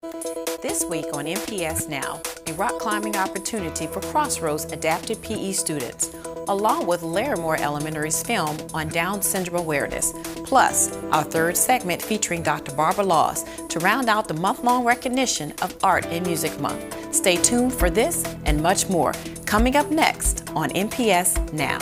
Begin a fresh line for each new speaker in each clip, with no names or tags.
This week on NPS Now, a rock climbing opportunity for Crossroads adapted PE students, along with Larimore Elementary's film on Down syndrome awareness, plus our third segment featuring Dr. Barbara Laws to round out the month-long recognition of Art and Music Month. Stay tuned for this and much more coming up next on NPS Now.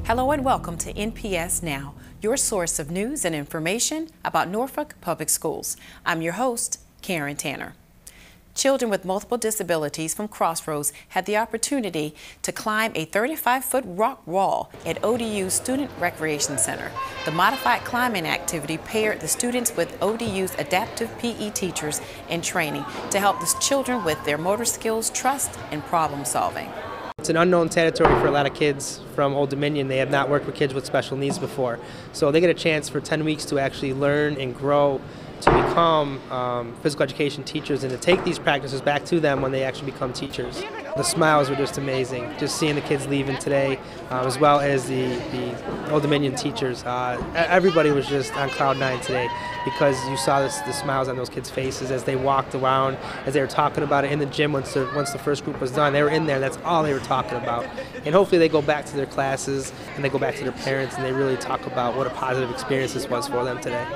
Hello and welcome to NPS Now, your source of news and information about Norfolk Public Schools. I'm your host, Karen Tanner. Children with multiple disabilities from Crossroads had the opportunity to climb a 35-foot rock wall at ODU's Student Recreation Center. The modified climbing activity paired the students with ODU's adaptive PE teachers in training to help the children with their motor skills, trust, and problem solving.
It's an unknown territory for a lot of kids from Old Dominion. They have not worked with kids with special needs before. So they get a chance for 10 weeks to actually learn and grow to become physical education teachers and to take these practices back to them when they actually become teachers. The smiles were just amazing, just seeing the kids leaving today, as well as the Old Dominion teachers. Everybody was just on cloud nine today because you saw the smiles on those kids' faces as they walked around, as they were talking about it in the gym once the first group was done. They were in there, that's all they were talking about. And hopefully they go back to their classes and they go back to their parents and they really talk about what a positive experience this was for them today.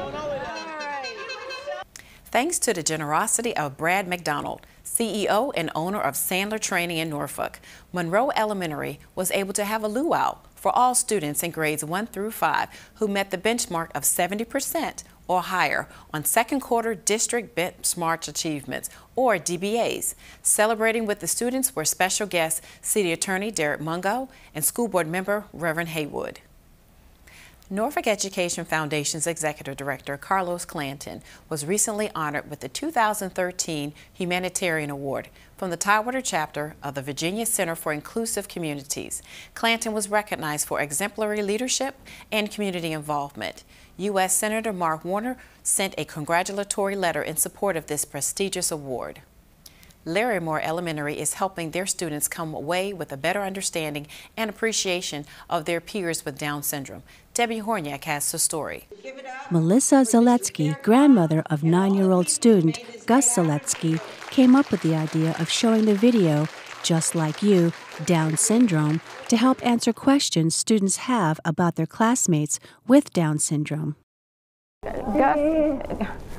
Thanks to the generosity of Brad McDonald, CEO and owner of Sandler Training in Norfolk, Monroe Elementary was able to have a luau for all students in grades 1 through 5 who met the benchmark of 70% or higher on second quarter district benchmark achievements, or DBAs. Celebrating with the students were special guests City Attorney Derek Mungo and School Board member Reverend Haywood. Norfolk Education Foundation's Executive Director Carlos Clanton was recently honored with the 2013 Humanitarian Award from the Tidewater chapter of the Virginia Center for Inclusive Communities. Clanton was recognized for exemplary leadership and community involvement. U.S. Senator Mark Warner sent a congratulatory letter in support of this prestigious award. Larimore Elementary is helping their students come away with a better understanding and appreciation of their peers with Down syndrome. Debbie Horniak has the story.
Melissa Zaletsky, grandmother of 9-year-old student Gus Zaletsky, came up with the idea of showing the video, Just Like You, Down syndrome, to help answer questions students have about their classmates with Down syndrome.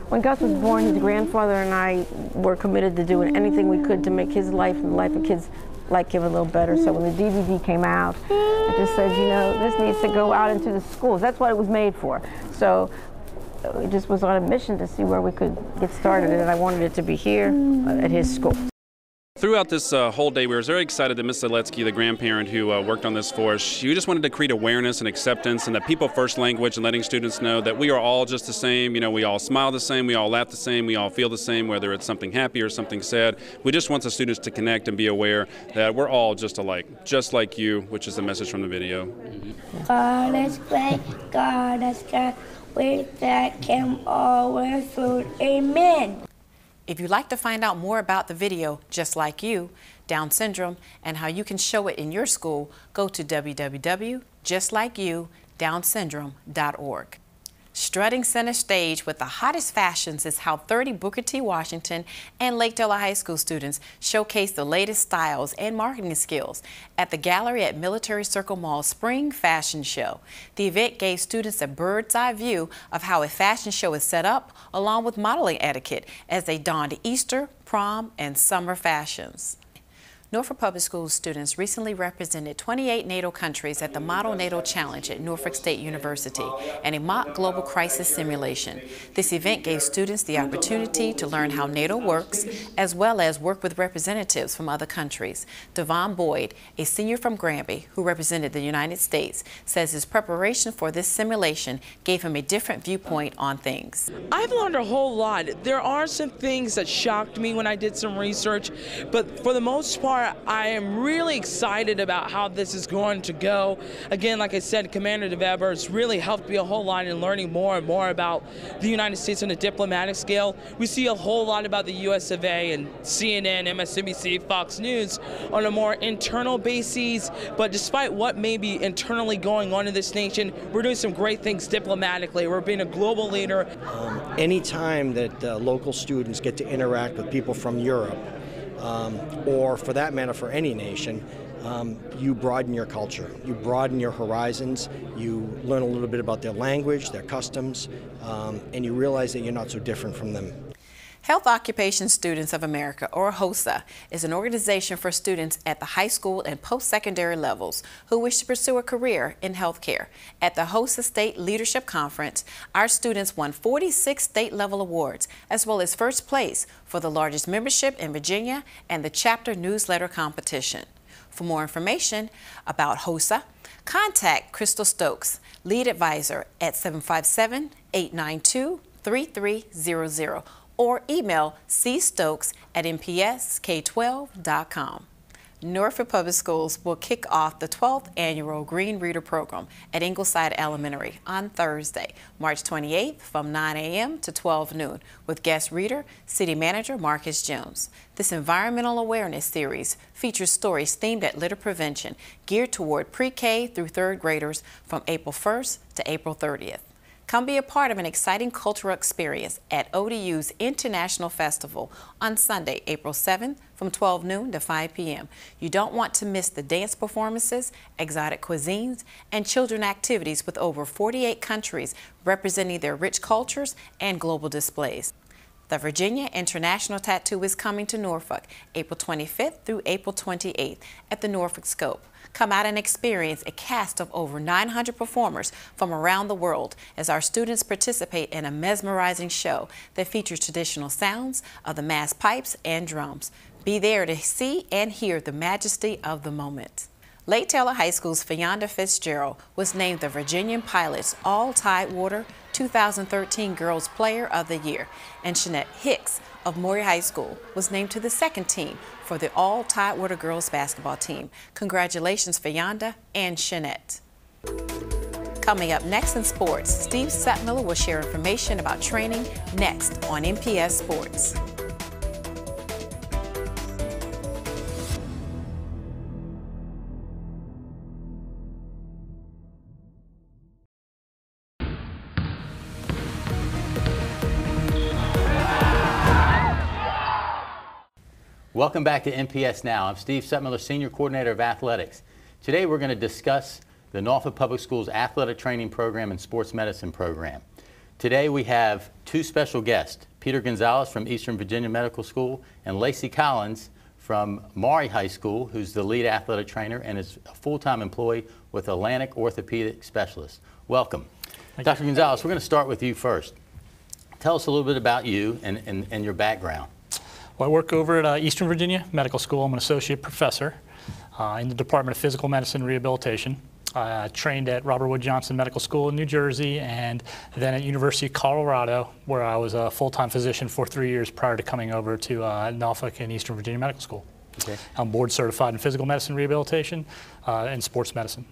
When Gus was born, his grandfather and I were committed to doing anything we could to make his life and the life of kids like him a little better. So when the DVD came out, I just said, you know, this needs to go out into the schools. That's what it was made for. So it just was on a mission to see where we could get started, and I wanted it to be here at his school.
Throughout this whole day, we were very excited that Ms. Zaletsky, the grandparent who worked on this for us, she just wanted to create awareness and acceptance and that people first language and letting students know that we are all just the same. You know, we all smile the same, we all laugh the same, we all feel the same, whether it's something happy or something sad. We just want the students to connect and be aware that we're all just alike, just like you, which is the message from the video.
God is great, God is good, with that came all with food, amen.
If you'd like to find out more about the video, Just Like You, Down syndrome, and how you can show it in your school, go to www.justlikeyoudownsyndrome.org. Strutting center stage with the hottest fashions is how 30 Booker T. Washington and Lake Taylor High School students showcase the latest styles and marketing skills at the gallery at Military Circle Mall's Spring Fashion Show. The event gave students a bird's eye view of how a fashion show is set up, along with modeling etiquette as they donned Easter, prom, and summer fashions. Norfolk Public Schools students recently represented 28 NATO countries at the Model NATO Challenge at Norfolk State University and a mock global crisis simulation. This event gave students the opportunity to learn how NATO works, as well as work with representatives from other countries. Devon Boyd, a senior from Granby who represented the United States, says his preparation for this simulation gave him a different viewpoint on things.
I've learned a whole lot. There are some things that shocked me when I did some research, but for the most part, I am really excited about how this is going to go. Again, like I said, Commander DeVeber has really helped me a whole lot in learning more and more about the United States on a diplomatic scale. We see a whole lot about the US of A and CNN, MSNBC, Fox News on a more internal basis, but despite what may be internally going on in this nation, we're doing some great things diplomatically. We're being a global leader.
Anytime that local students get to interact with people from Europe, or for that matter for any nation, you broaden your culture, you broaden your horizons, you learn a little bit about their language, their customs, and you realize that you're not so different from them.
Health Occupation Students of America, or HOSA, is an organization for students at the high school and post-secondary levels who wish to pursue a career in healthcare. At the HOSA State Leadership Conference, our students won 46 state-level awards, as well as first place for the largest membership in Virginia and the chapter newsletter competition. For more information about HOSA, contact Crystal Stokes, lead advisor, at 757-892-3300. or email cstokes@npsk12.com. Norfolk Public Schools will kick off the 12th annual Green Reader Program at Ingleside Elementary on Thursday, March 28th from 9 a.m. to 12 noon with guest reader, City Manager Marcus Jones. This environmental awareness series features stories themed at litter prevention, geared toward pre-K through 3rd graders from April 1st to April 30th. Come be a part of an exciting cultural experience at ODU's International Festival on Sunday, April 7th from 12 noon to 5 p.m. You don't want to miss the dance performances, exotic cuisines, and children activities with over 48 countries representing their rich cultures and global displays. The Virginia International Tattoo is coming to Norfolk April 25th through April 28th at the Norfolk Scope. Come out and experience a cast of over 900 performers from around the world as our students participate in a mesmerizing show that features traditional sounds of the mass pipes and drums. Be there to see and hear the majesty of the moment. Lake Taylor High School's Fayonda Fitzgerald was named the Virginian Pilot's All-Tidewater 2013 Girls Player of the Year, and Shanette Hicks of Maury High School was named to the second team for the All-Tidewater Girls Basketball Team. Congratulations, Fayonda and Shanette. Coming up next in sports, Steve Settmiller will share information about training next on NPS Sports.
Welcome back to NPS Now. I'm Steve Settmiller, Senior Coordinator of Athletics. Today we're going to discuss the Norfolk Public Schools Athletic Training Program and Sports Medicine Program. Today we have two special guests, Peter Gonzalez from Eastern Virginia Medical School and Lacey Collins from Maury High School, who's the lead athletic trainer and is a full-time employee with Atlantic Orthopedic Specialists. Welcome. Dr. Gonzalez, we're going to start with you first. Tell us a little bit about you and your background.
Well, I work over at Eastern Virginia Medical School. I'm an associate professor in the Department of Physical Medicine and Rehabilitation. I trained at Robert Wood Johnson Medical School in New Jersey and then at University of Colorado, where I was a full-time physician for 3 years prior to coming over to Norfolk and Eastern Virginia Medical School. Okay. I'm board certified in physical medicine rehabilitation and sports medicine.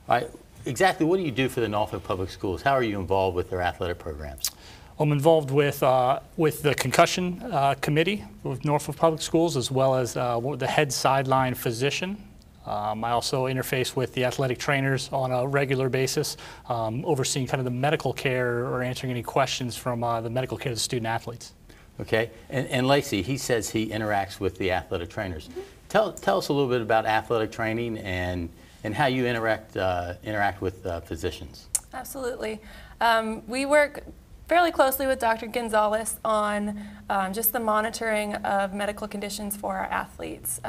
All right. Exactly what do you do for the Norfolk Public Schools? How are you involved with their athletic programs?
I'm involved with the concussion committee with Norfolk Public Schools, as well as the head sideline physician. I also interface with the athletic trainers on a regular basis, overseeing kind of the medical care or answering any questions from the medical care of the student athletes.
Okay, and Lacey, he says he interacts with the athletic trainers. Tell us a little bit about athletic training and how you interact with physicians.
Absolutely. We work fairly closely with Dr. Gonzalez on just the monitoring of medical conditions for our athletes.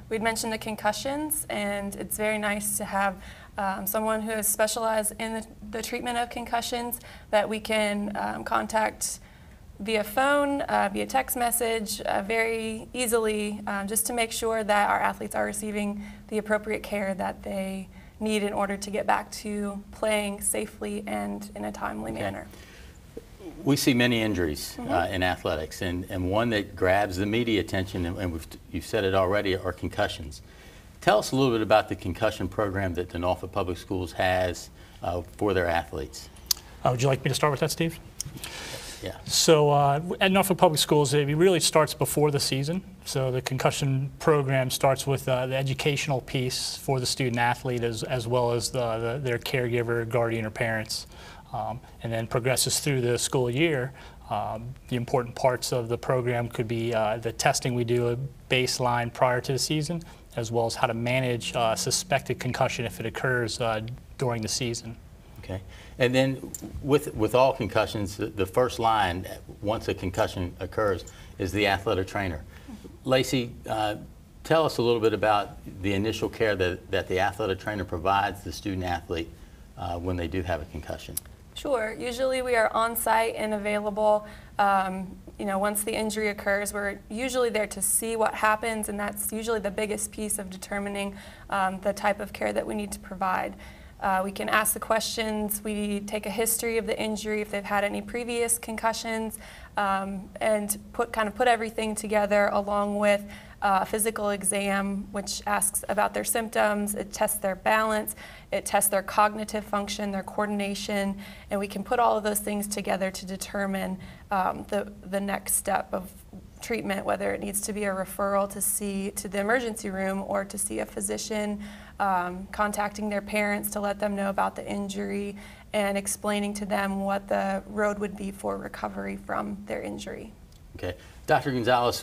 We'd mentioned the concussions, and it's very nice to have someone who is specialized in the treatment of concussions that we can contact via phone, via text message, very easily, just to make sure that our athletes are receiving the appropriate care that they need in order to get back to playing safely and in a timely manner.
We see many injuries in athletics, and one that grabs the media attention, and you've said it already, are concussions. Tell us a little bit about the concussion program that the Norfolk Public Schools has for their athletes.
Would you like me to start with that, Steve?
Yeah.
So at Norfolk Public Schools, it really starts before the season. So the concussion program starts with the educational piece for the student athlete as well as their caregiver, guardian, or parents, and then progresses through the school year. The important parts of the program could be the testing we do, a baseline prior to the season, as well as how to manage suspected concussion if it occurs during the season.
Okay. And then with all concussions, the first line, once a concussion occurs, is the athletic trainer. Lacey, tell us a little bit about the initial care that the athletic trainer provides the student athlete when they do have a concussion.
Sure. Usually we are on site and available. You know, once the injury occurs, we're usually there to see what happens, and that's usually the biggest piece of determining the type of care that we need to provide. We can ask the questions, we take a history of the injury if they've had any previous concussions, and put everything together along with a physical exam, which asks about their symptoms. It tests their balance, it tests their cognitive function, their coordination, and we can put all of those things together to determine the next step of treatment, whether it needs to be a referral to the emergency room or to see a physician, contacting their parents to let them know about the injury and explaining to them what the road would be for recovery from their injury.
Okay. Dr. Gonzalez,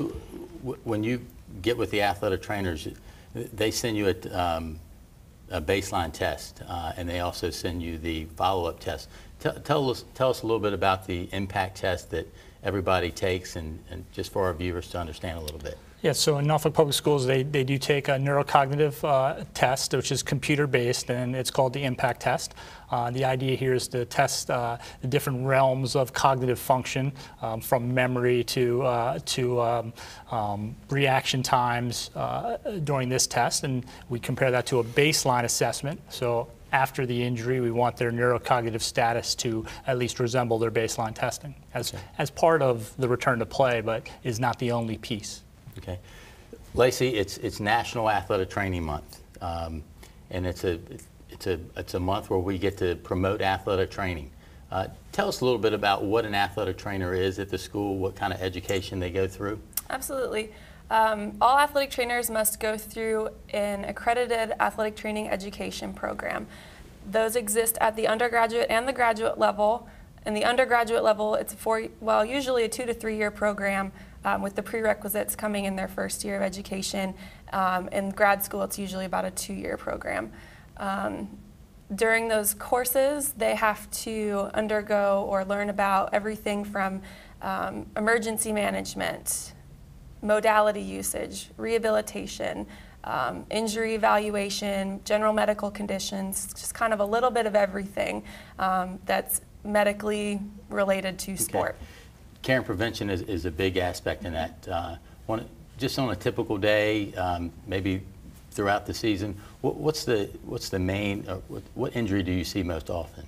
when you get with the athletic trainers, they send you a baseline test, and they also send you the follow-up test. Tell us a little bit about the impact test that everybody takes, and just for our viewers to understand a little bit.
Yeah, so in Norfolk Public Schools, they do take a neurocognitive test, which is computer-based, and it's called the impact test. The idea here is to test the different realms of cognitive function, from memory to reaction times during this test, and we compare that to a baseline assessment. So after the injury, we want their neurocognitive status to at least resemble their baseline testing as part of the return to play, but is not the only piece.
Okay, Lacey, it's National Athletic Training Month, and it's a month where we get to promote athletic training. Tell us a little bit about what an athletic trainer is at the school, what kind of education they go through.
Absolutely. All athletic trainers must go through an accredited athletic training education program. Those exist at the undergraduate and the graduate level. In the undergraduate level, it's usually a 2 to 3 year program with the prerequisites coming in their first year of education. In grad school, it's usually about a 2-year program. During those courses, they have to undergo or learn about everything from emergency management, modality usage, rehabilitation, injury evaluation, general medical conditions, just kind of a little bit of everything that's medically related to sport.
Okay. Care and prevention is a big aspect in that. Just on a typical day, maybe throughout the season, what's the main, what injury do you see most often?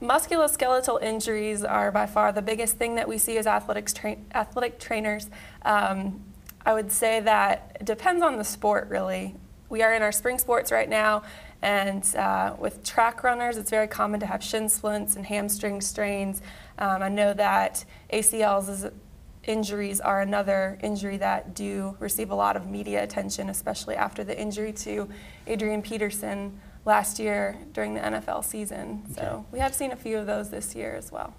Musculoskeletal injuries are by far the biggest thing that we see as athletic trainers. I would say that it depends on the sport, really. We are in our spring sports right now, and with track runners, it's very common to have shin splints and hamstring strains. I know that ACLs injuries are another injury that do receive a lot of media attention, especially after the injury to Adrian Peterson last year during the NFL season. Okay. So we have seen a few of those this year as well.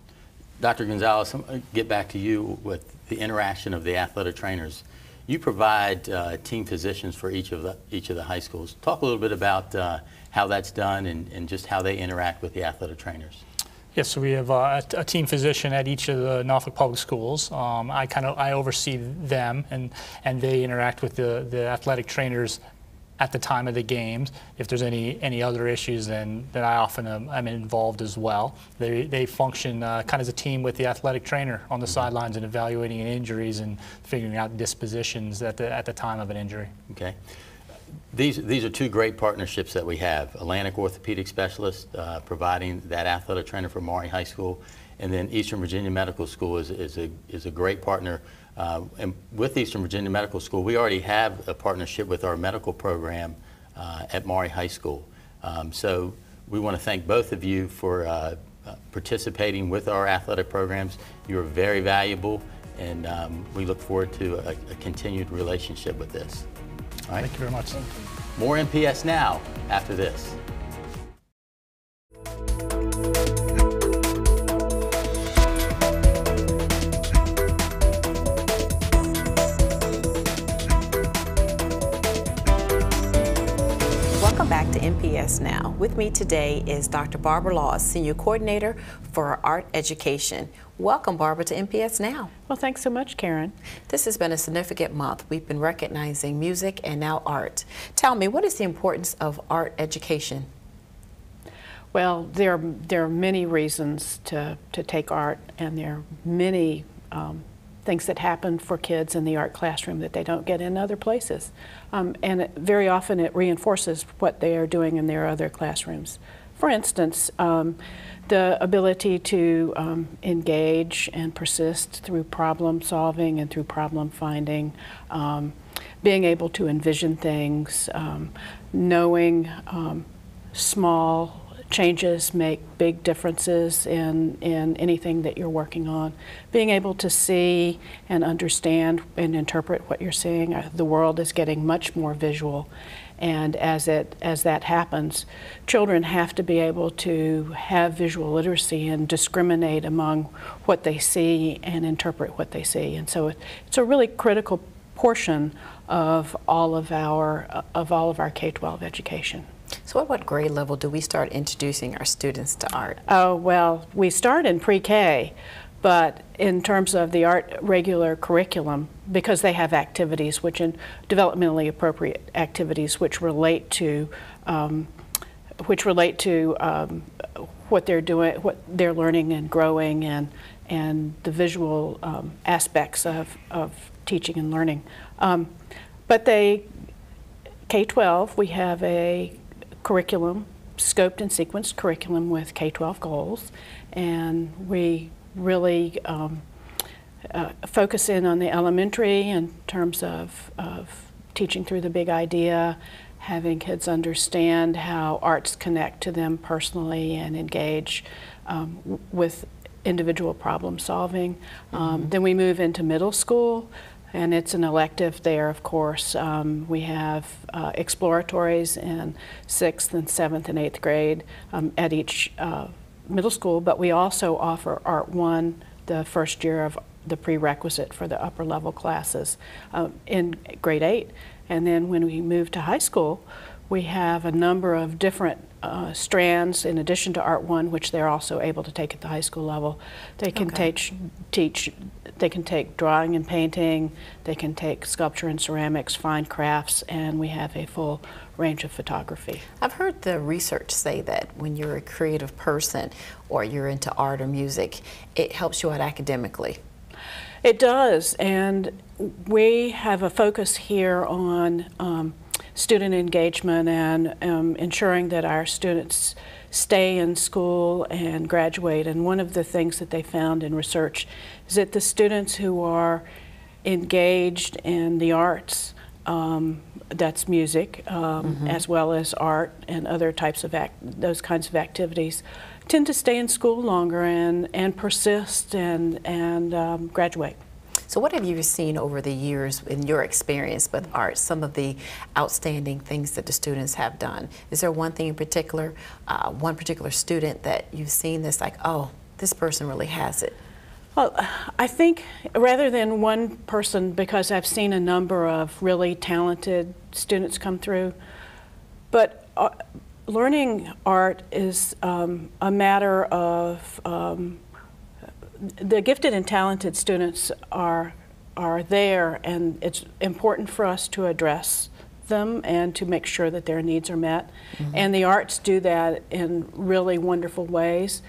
Dr. Gonzalez, I'll get back to you with the interaction of the athletic trainers. You provide team physicians for each of the high schools. Talk a little bit about how that's done and just how they interact with the athletic trainers.
Yes, so we have a team physician at each of the Norfolk Public Schools. I oversee them, and they interact with the athletic trainers at the time of the games. If there's any other issues, then I often am involved as well. They function kind of as a team with the athletic trainer on the sidelines and evaluating injuries and figuring out dispositions at the time of an injury.
Okay. These are two great partnerships that we have. Atlantic Orthopedic Specialist providing that athletic trainer for Maury High School, and then Eastern Virginia Medical School is a great partner. And with Eastern Virginia Medical School, we already have a partnership with our medical program at Maury High School. So we want to thank both of you for participating with our athletic programs. You are very valuable, and we look forward to a continued relationship with this. All right.
Thank you very much.
More NPS Now after this.
Welcome back to NPS Now. With me today is Dr. Barbara Laws, Senior Coordinator for Art Education. Welcome, Barbara, to NPS Now.
Well, thanks so much, Karen.
This has been a significant month. We've been recognizing music and now art. Tell me, what is the importance of art education?
Well, there are many reasons to take art, and there are many things that happen for kids in the art classroom that they don't get in other places. And very often it reinforces what they are doing in their other classrooms. For instance, the ability to engage and persist through problem solving and through problem finding, being able to envision things, knowing small changes make big differences in anything that you're working on. Being able to see and understand and interpret what you're seeing. The world is getting much more visual, and as that happens, children have to be able to have visual literacy and discriminate among what they see and interpret what they see. And so it's a really critical portion of all of our K-12 education.
So at what grade level do we start introducing our students to art?
Oh, well, we start in pre-K, but in terms of the art regular curriculum, because they have activities, which in developmentally appropriate activities, which relate to what they're doing, what they're learning and growing, and the visual aspects of teaching and learning. But K-12, we have a curriculum, scoped and sequenced curriculum with K-12 goals, and we really focus in on the elementary in terms of teaching through the big idea, having kids understand how arts connect to them personally and engage with individual problem solving. Then we move into middle school, and it's an elective there, of course. We have exploratories in 6th and 7th and 8th grade at each middle school, but we also offer Art 1, the first year of the prerequisite for the upper level classes in grade 8. And then when we move to high school, we have a number of different strands in addition to Art 1, which they're also able to take at the high school level. They can they can take drawing and painting, they can take sculpture and ceramics, fine crafts, and we have a full range of photography.
I've heard the research say that when you're a creative person or you're into art or music, it helps you out academically.
It does, and we have a focus here on student engagement and ensuring that our students stay in school and graduate. And one of the things that they found in research is that the students who are engaged in the arts, that's music, as well as art and other types of those kinds of activities, tend to stay in school longer and persist and graduate.
So what have you seen over the years in your experience with art, some of the outstanding things that the students have done? Is there one thing in particular, one particular student that you've seen that's like, oh, this person really has it?
Well, I think rather than one person, because I've seen a number of really talented students come through, but learning art is a matter of the gifted and talented students are there, and it's important for us to address them and to make sure that their needs are met. And the arts do that in really wonderful ways.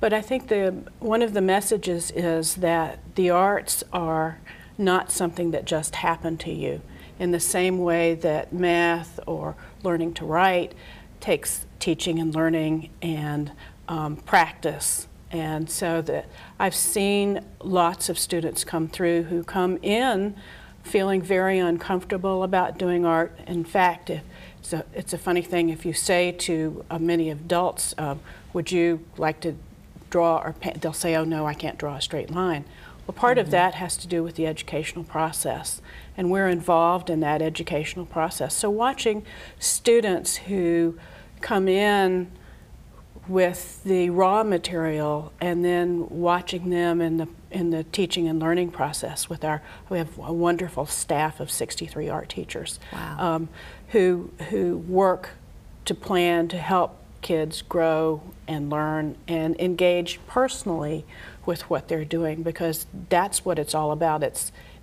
But I think one of the messages is that the arts are not something that just happen to you. In the same way that math or learning to write takes teaching and learning and practice. And so that I've seen lots of students come through who come in feeling very uncomfortable about doing art. In fact, it's a funny thing if you say to many adults, would you like to draw or paint? They'll say, oh no, I can't draw a straight line. Well, part of that has to do with the educational process, and we're involved in that educational process. So watching students who come in with the raw material and then watching them in the teaching and learning process with we have a wonderful staff of 63 art teachers.
Wow.
Who work to plan to help kids grow and learn and engage personally with what they're doing, because that's what it's all about.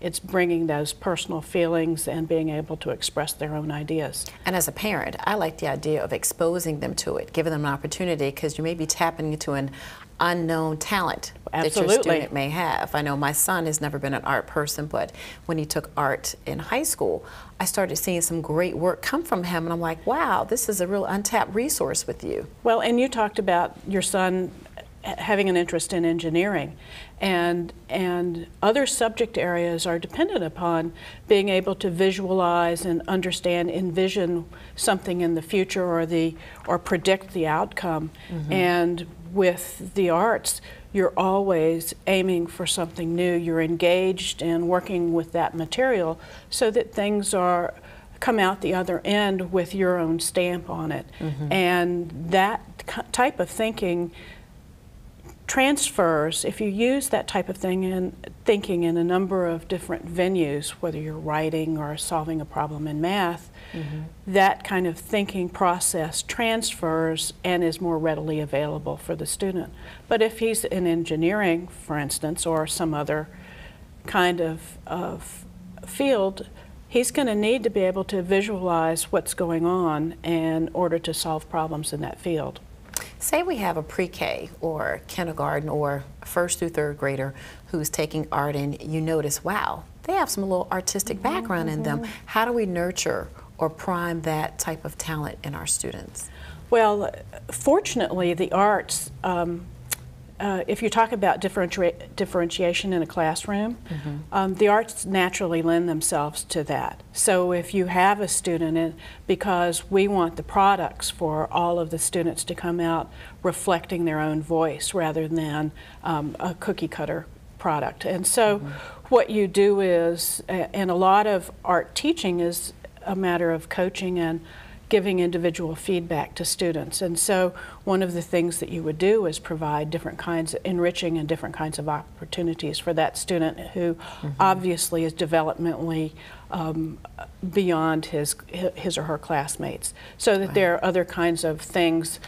It's bringing those personal feelings and being able to express their own ideas.
And as a parent, I like the idea of exposing them to it, giving them an opportunity, because you may be tapping into an unknown talent that your student may have. I know my son has never been an art person, but when he took art in high school, I started seeing some great work come from him, and I'm like, wow, this is a real untapped resource with you.
Well, and you talked about your son having an interest in engineering, and other subject areas are dependent upon being able to visualize and understand, envision something in the future or predict the outcome. And with the arts, you're always aiming for something new. You're engaged in working with that material so that things come out the other end with your own stamp on it. And that type of thinking transfers, if you use that type of thinking in a number of different venues, whether you're writing or solving a problem in math, that kind of thinking process transfers and is more readily available for the student. But if he's in engineering, for instance, or some other kind of field, he's going to need to be able to visualize what's going on in order to solve problems in that field.
Say we have a pre-K or kindergarten or first through third grader who's taking art, and you notice, wow, they have some little artistic background in them. How do we nurture or prime that type of talent in our students?
Well, fortunately, the arts, if you talk about differentiation in a classroom, the arts naturally lend themselves to that. So if you have a student, because we want the products for all of the students to come out reflecting their own voice rather than a cookie cutter product. And so what you do is, and a lot of art teaching is a matter of coaching and giving individual feedback to students. And so one of the things that you would do is provide different kinds of enriching and different kinds of opportunities for that student who obviously is developmentally beyond his or her classmates, so that there are other kinds of things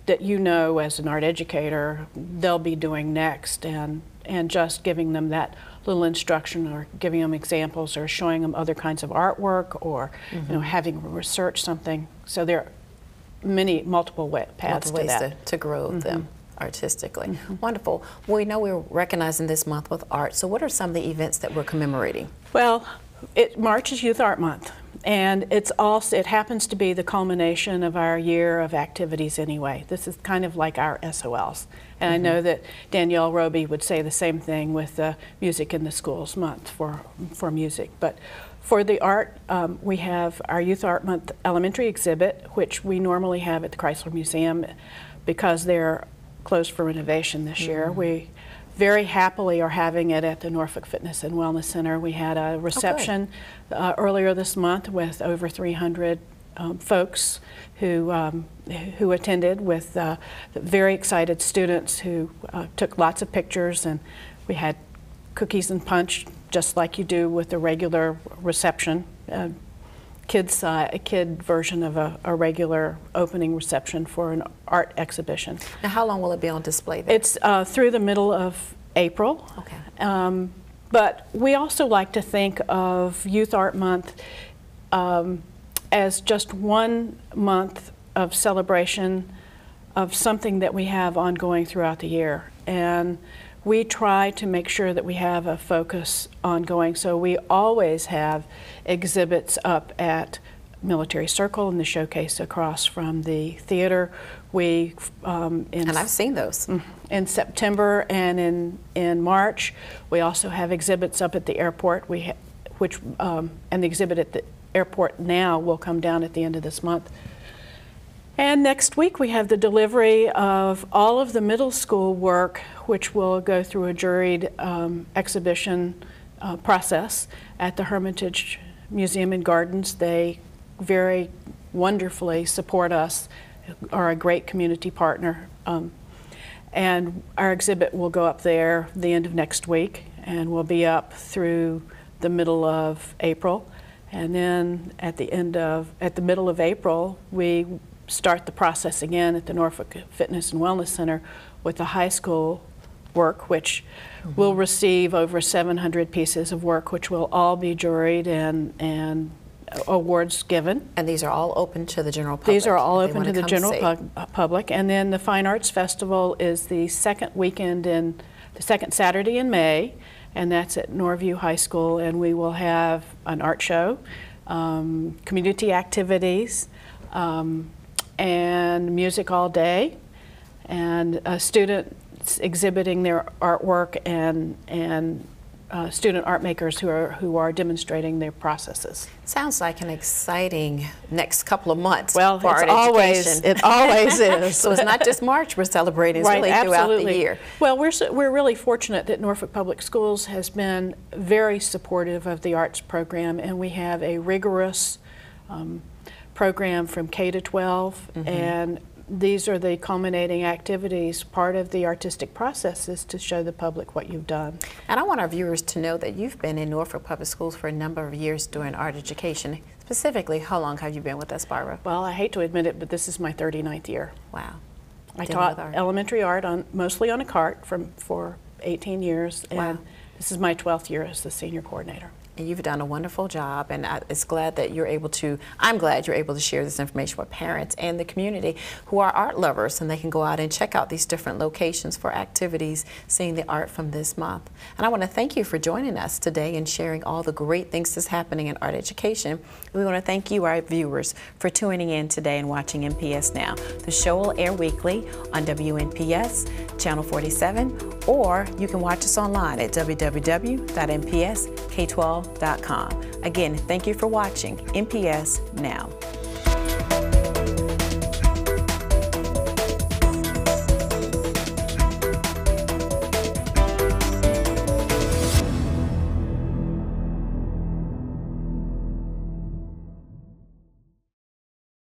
that you know as an art educator they'll be doing next, and just giving them that little instruction or giving them examples or showing them other kinds of artwork or you know, having them research something. So there are multiple paths to that.
To grow them artistically. Wonderful. Well, we know we're recognizing this month with art, so what are some of the events that we're commemorating? Well,
March is Youth Art Month, and it happens to be the culmination of our year of activities anyway. This is kind of like our SOLs. And I know that Danielle Roby would say the same thing with the Music in the Schools Month for music. But for the art, we have our Youth Art Month elementary exhibit, which we normally have at the Chrysler Museum because they're closed for renovation this year. We very happily are having it at the Norfolk Fitness and Wellness Center. We had a reception earlier this month with over 300 folks who attended, with very excited students who took lots of pictures, and we had cookies and punch just like you do with a regular reception. a kid version of a regular opening reception for an art exhibition.
Now, how long will it be on display there?
It's through the middle of April.
Okay.
But we also like to think of Youth Art Month as just 1 month of celebration of something that we have ongoing throughout the year. And we try to make sure that we have a focus ongoing. So we always have exhibits up at Military Circle and the showcase across from the theater. We
and I've seen those.
In September and in March, we also have exhibits up at the airport. And the exhibit at the airport now will come down at the end of this month. And next week we have the delivery of all of the middle school work, which will go through a juried exhibition process at the Hermitage Museum and Gardens. They very wonderfully support us, are a great community partner. And our exhibit will go up there the end of next week and will be up through the middle of April. And then at the middle of April, we start the process again at the Norfolk Fitness and Wellness Center with the high school work, which will receive over 700 pieces of work, which will all be juried and awards given.
And these are all open to the general public?
These are all open to the general public. And then the Fine Arts Festival is the second Saturday in May, and that's at Norview High School, and we will have an art show, community activities, and music all day, and students exhibiting their artwork and student art makers who are demonstrating their processes.
Sounds like an exciting next couple of months.
Well,
for art education.
It always is.
So it's not just March we're celebrating, it's
right,
really
absolutely.
Throughout the year.
Well, we're really fortunate that Norfolk Public Schools has been very supportive of the arts program, and we have a rigorous program from K to 12, and these are the culminating activities. Part of the artistic process is to show the public what you've done.
And I want our viewers to know that you've been in Norfolk Public Schools for a number of years doing art education. Specifically, how long have you been with us, Barbara?
Well, I hate to admit it, but this is my 39th year.
Wow.
I taught elementary art mostly on a cart for 18 years, and this is my 12th year as the senior coordinator.
And you've done a wonderful job, and I'm glad you're able to share this information with parents and the community who are art lovers, and they can go out and check out these different locations for activities, seeing the art from this month. And I want to thank you for joining us today and sharing all the great things that's happening in art education. We want to thank you, our viewers, for tuning in today and watching NPS Now. The show will air weekly on WNPS, Channel 47, or you can watch us online at www.npsk12.com. Again, thank you for watching NPS Now.